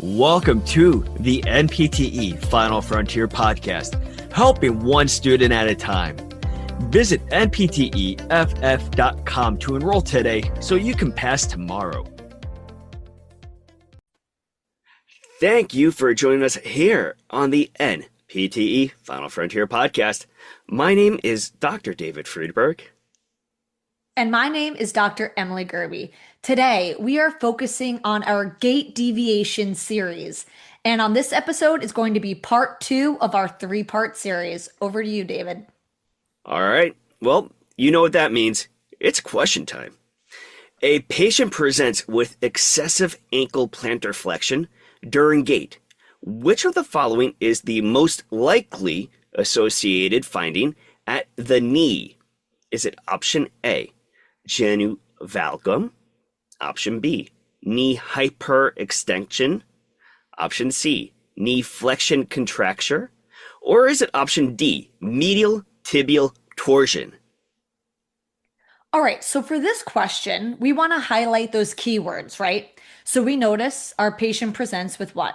Welcome to the NPTE Final Frontier podcast, helping one student at a time. Visit NPTEFF.com to enroll today so you can pass tomorrow. Thank you for joining us here on the NPTE Final Frontier podcast. My name is Dr. David Friedberg. And my name is Dr. Emily Gerby. Today, we are focusing on our Gait Deviation series. And on this episode is going to be part 2 of our 3-part series. Over to you, David. All right. Well, you know what that means. It's question time. A patient presents with excessive ankle plantar flexion during gait. Which of the following is the most likely associated finding at the knee? Is it option A, genu valgum? Option B, knee hyperextension? Option C, knee flexion contracture? Or is it option D, medial tibial torsion? All right, so for this question, we want to highlight those keywords, right? So we notice our patient presents with what?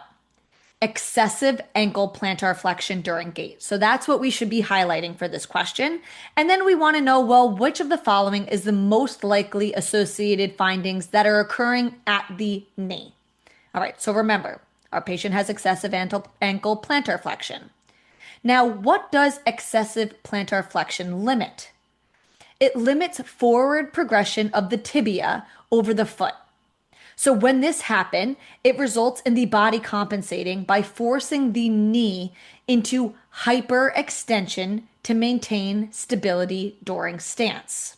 Excessive ankle plantar flexion during gait. So that's what we should be highlighting for this question. And then we want to know, well, which of the following is the most likely associated findings that are occurring at the knee? All right, so remember, our patient has excessive ankle plantar flexion. Now, what does excessive plantar flexion limit? It limits forward progression of the tibia over the foot. So when this happens, it results in the body compensating by forcing the knee into hyperextension to maintain stability during stance.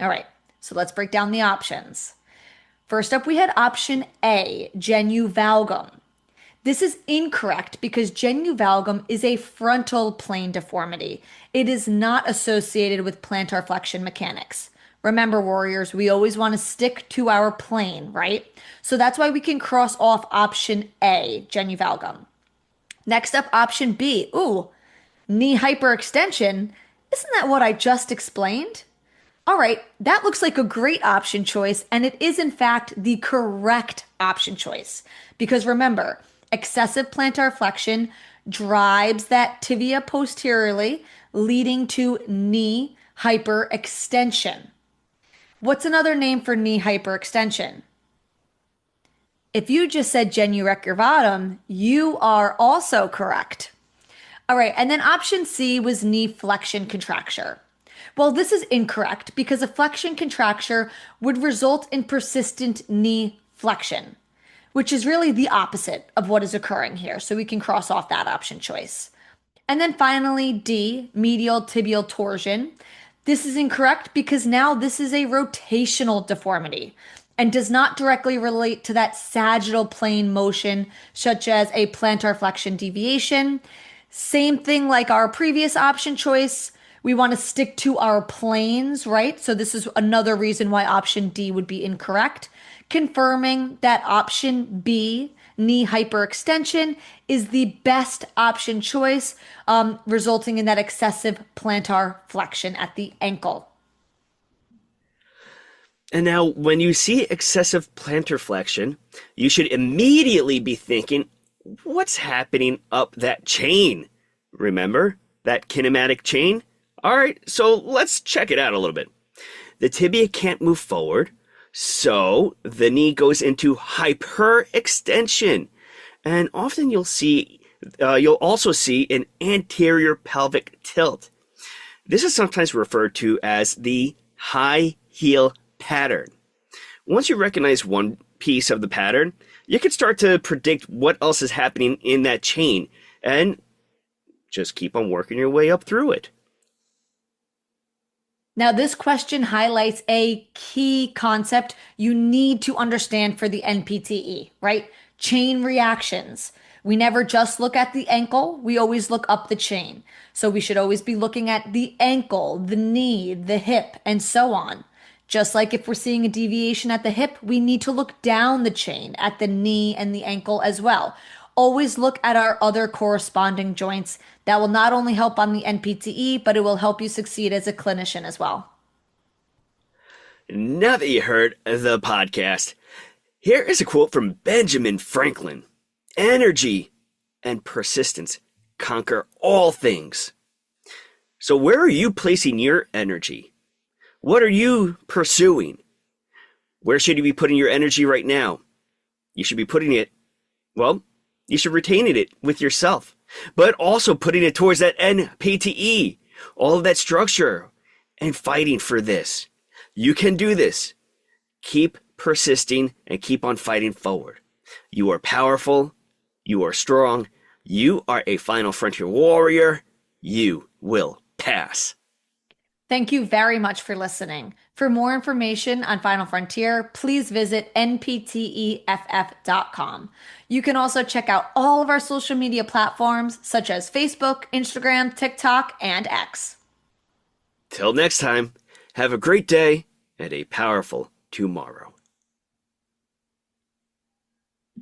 All right, so let's break down the options. First up, we had option A, genu valgum. This is incorrect because genu valgum is a frontal plane deformity. It is not associated with plantar flexion mechanics. Remember, warriors, we always want to stick to our plane, right? So that's why we can cross off option A, genu valgum. Next up, option B. Ooh, knee hyperextension. Isn't that what I just explained? All right, that looks like a great option choice, and it is in fact the correct option choice. Because remember, excessive plantar flexion drives that tibia posteriorly, leading to knee hyperextension. What's another name for knee hyperextension? If you just said genu recurvatum, you are also correct. All right, and then option C was knee flexion contracture. Well, this is incorrect because a flexion contracture would result in persistent knee flexion, which is really the opposite of what is occurring here. So we can cross off that option choice. And then finally, D, medial tibial torsion. This is incorrect because now this is a rotational deformity and does not directly relate to that sagittal plane motion, such as a plantar flexion deviation. Same thing like our previous option choice. We want to stick to our planes, right? So this is another reason why option D would be incorrect, confirming that option B, knee hyperextension, is the best option choice, resulting in that excessive plantar flexion at the ankle. And now, when you see excessive plantar flexion, you should immediately be thinking, what's happening up that chain? Remember that kinematic chain? All right, so let's check it out a little bit. The tibia can't move forward, so the knee goes into hyperextension. And often you'll also see an anterior pelvic tilt. This is sometimes referred to as the high heel pattern. Once you recognize one piece of the pattern, you can start to predict what else is happening in that chain and just keep on working your way up through it. Now, this question highlights a key concept you need to understand for the NPTE, right? Chain reactions. We never just look at the ankle, we always look up the chain. So we should always be looking at the ankle, the knee, the hip, and so on. Just like if we're seeing a deviation at the hip, we need to look down the chain at the knee and the ankle as well. Always look at our other corresponding joints. That will not only help on the NPTE, but it will help you succeed as a clinician as well. Now that you heard the podcast, Here is a quote from Benjamin Franklin. Energy and persistence conquer all things. So where are you placing your energy? What are you pursuing? Where should you be putting your energy right now? You should be putting it, well, you should retain it with yourself, but also putting it towards that NPTE, all of that structure, and fighting for this. You can do this. Keep persisting and keep on fighting forward. You are powerful. You are strong. You are a final frontier warrior. You will pass. Thank you very much for listening. For more information on Final Frontier, please visit npteff.com. You can also check out all of our social media platforms such as Facebook, Instagram, TikTok, and X. Till next time, have a great day and a powerful tomorrow.